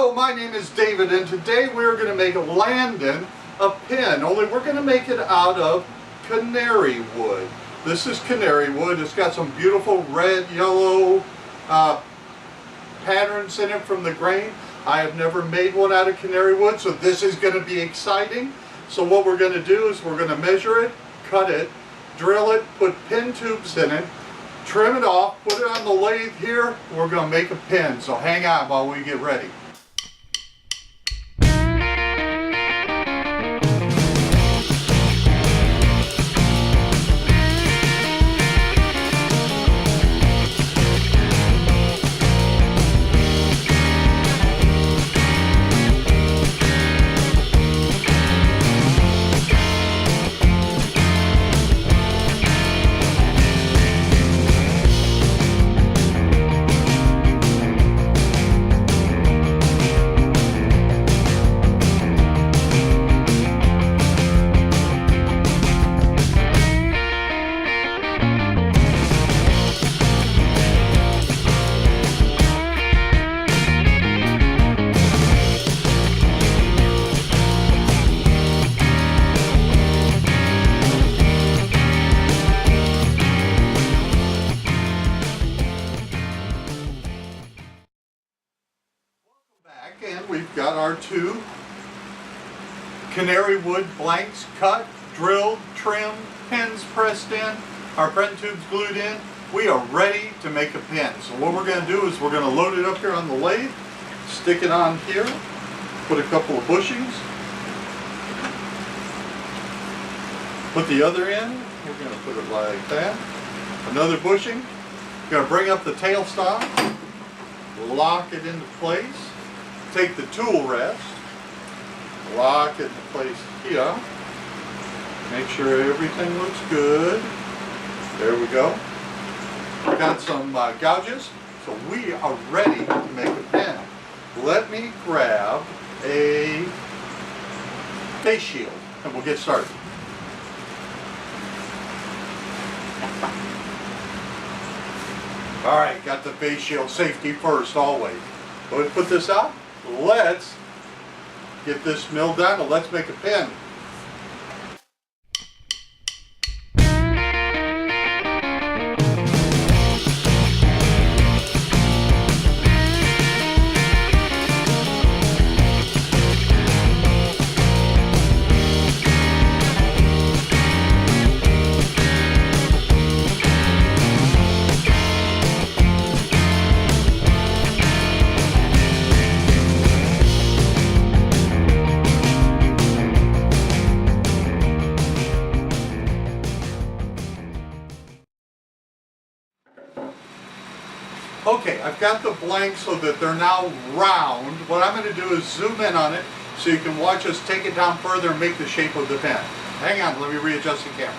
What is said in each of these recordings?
Hello, my name is David, and today we're going to make Landon a pen, only we're going to make it out of canary wood. This is canary wood. It's got some beautiful red, yellow patterns in it from the grain. I have never made one out of canary wood, so this is going to be exciting. So what we're going to do is we're going to measure it, cut it, drill it, put pen tubes in it, trim it off, put it on the lathe here. We're going to make a pen, so hang on while we get ready. And we've got our two canary wood blanks cut, drilled, trimmed, pens pressed in, our pen tubes glued in. We are ready to make a pen. So what we're going to do is we're going to load it up here on the lathe, stick it on here, put a couple of bushings, put the other end, we're going to put it like that, another bushing, going to bring up the tailstock, lock it into place. Take the tool rest, lock it into place here, make sure everything looks good. There we go. Got some gouges, so we are ready to make a pen. Let me grab a face shield and we'll get started. Alright, got the face shield, safety first always. So we put this out. Let's get this milled down and let's make a pen. Okay, I've got the blanks so that they're now round. What I'm going to do is zoom in on it so you can watch us take it down further and make the shape of the pen. Hang on, let me readjust the camera.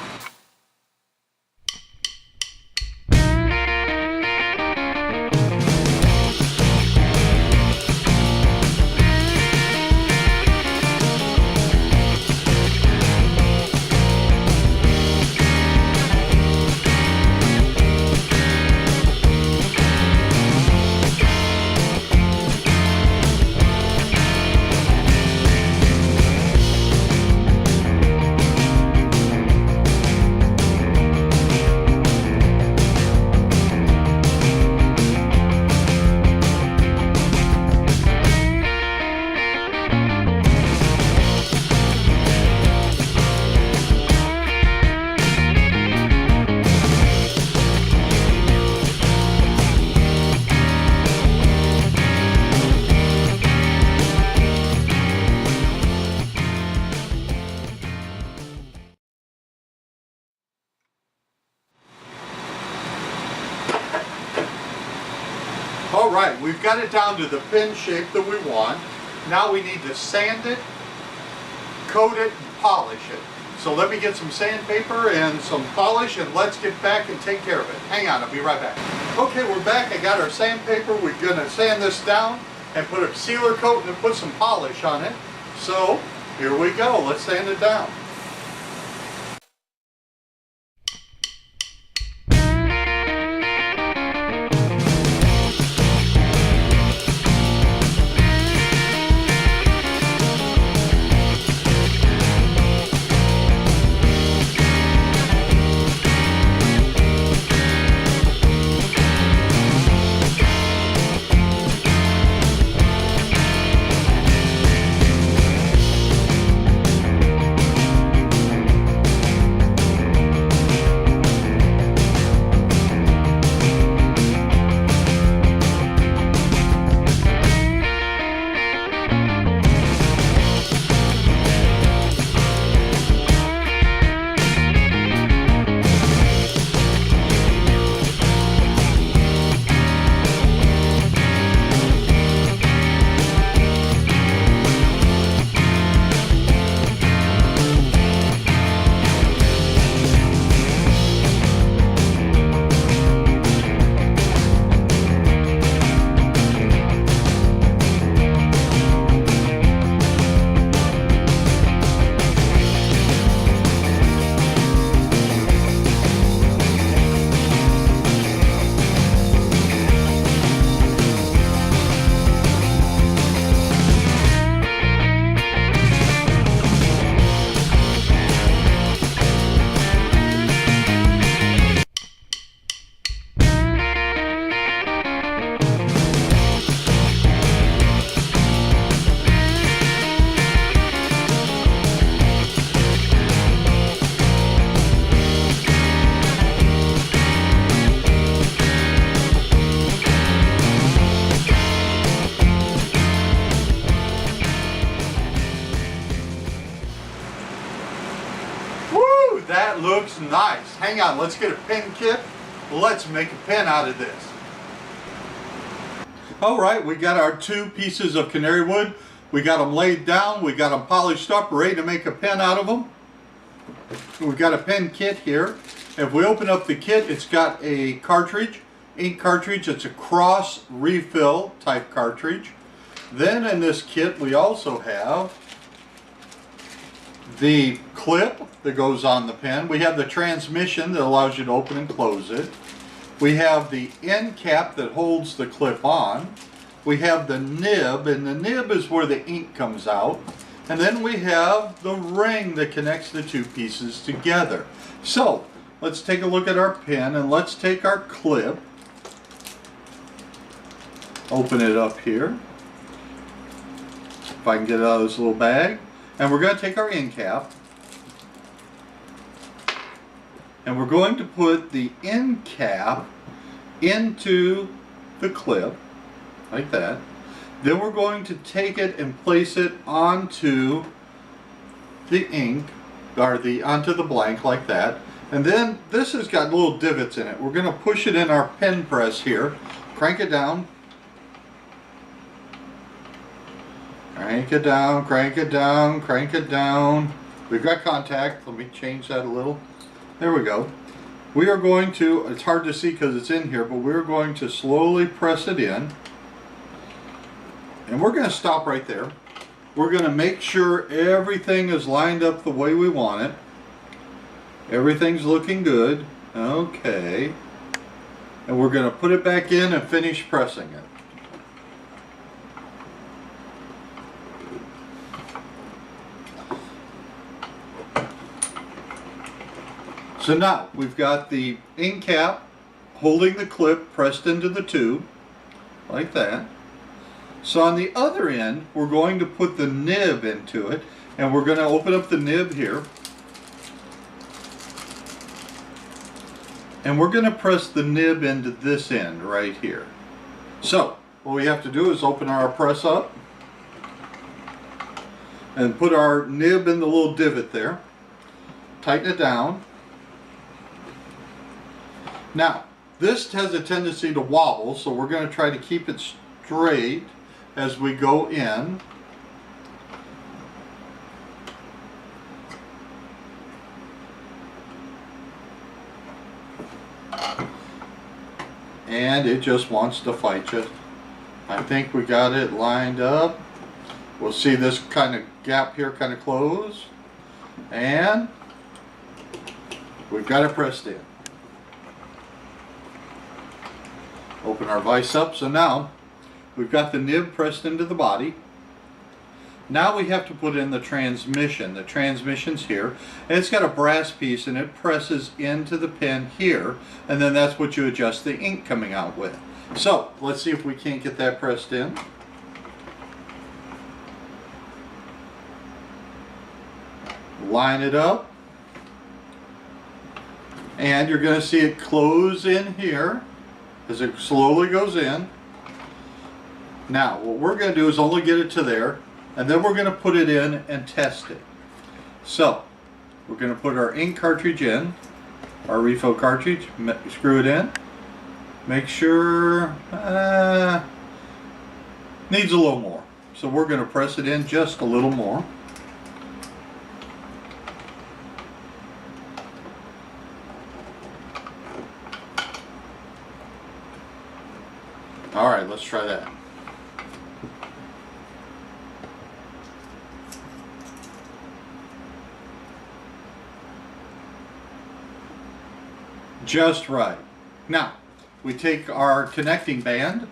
Alright, we've got it down to the pen shape that we want. Now we need to sand it, coat it, and polish it. So let me get some sandpaper and some polish and let's get back and take care of it. Hang on, I'll be right back. Okay, we're back. I got our sandpaper. We're going to sand this down and put a sealer coat and put some polish on it. So here we go. Let's sand it down. That looks nice. Hang on, let's get a pen kit. Let's make a pen out of this. Alright, we got our 2 pieces of canary wood. We got them laid down, we got them polished up, ready to make a pen out of them. We've got a pen kit here. If we open up the kit, it's got a cartridge, ink cartridge. It's a cross refill type cartridge. Then in this kit we also have the clip that goes on the pen. We have the transmission that allows you to open and close it. We have the end cap that holds the clip on. We have the nib, and the nib is where the ink comes out. And then we have the ring that connects the 2 pieces together. So let's take a look at our pen, and let's take our clip, open it up here, if I can get it out of this little bag, and we're going to take our end cap, and we're going to put the end cap into the clip, like that. Then we're going to take it and place it onto the ink, or onto the blank, like that. And then this has got little divots in it. We're going to push it in our pen press here, crank it down, crank it down, crank it down, crank it down. We've got contact. Let me change that a little. There we go. We are going to, it's hard to see because it's in here, but we're going to slowly press it in. And we're going to stop right there. We're going to make sure everything is lined up the way we want it. Everything's looking good. Okay. And we're going to put it back in and finish pressing it. So now we've got the ink cap holding the clip pressed into the tube, like that. So on the other end, we're going to put the nib into it, and we're going to open up the nib here. And we're going to press the nib into this end right here. So what we have to do is open our press up and put our nib in the little divot there. Tighten it down. Now, this has a tendency to wobble, so we're going to try to keep it straight as we go in. And it just wants to fight you. I think we got it lined up. We'll see this kind of gap here kind of close. And we've got it pressed in. Open our vise up. So now we've got the nib pressed into the body. Now we have to put in the transmission. The transmission's here, and it's got a brass piece, and it presses into the pen here, and then that's what you adjust the ink coming out with. So let's see if we can't get that pressed in. Line it up, and you're going to see it close in here as it slowly goes in. Now what we're going to do is only get it to there, and then we're going to put it in and test it. So we're going to put our ink cartridge in, our refill cartridge, screw it in, make sure needs a little more, so we're going to press it in just a little more. Alright, let's try that. Just right. Now, we take our connecting band,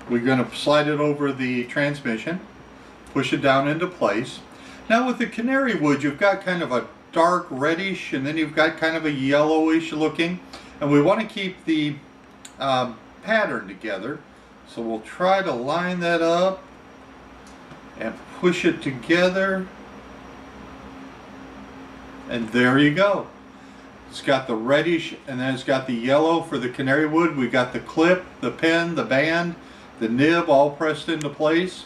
we're going to slide it over the transmission, push it down into place. Now with the canary wood, you've got kind of a dark reddish, and then you've got kind of a yellowish looking, and we want to keep the pattern together. So we'll try to line that up and push it together, and there you go. It's got the reddish, and then it's got the yellow for the canary wood. We've got the clip, the pen, the band, the nib all pressed into place.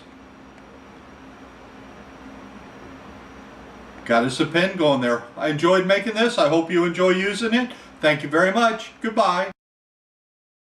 Got us a pen going there. I enjoyed making this. I hope you enjoy using it. Thank you very much. Goodbye.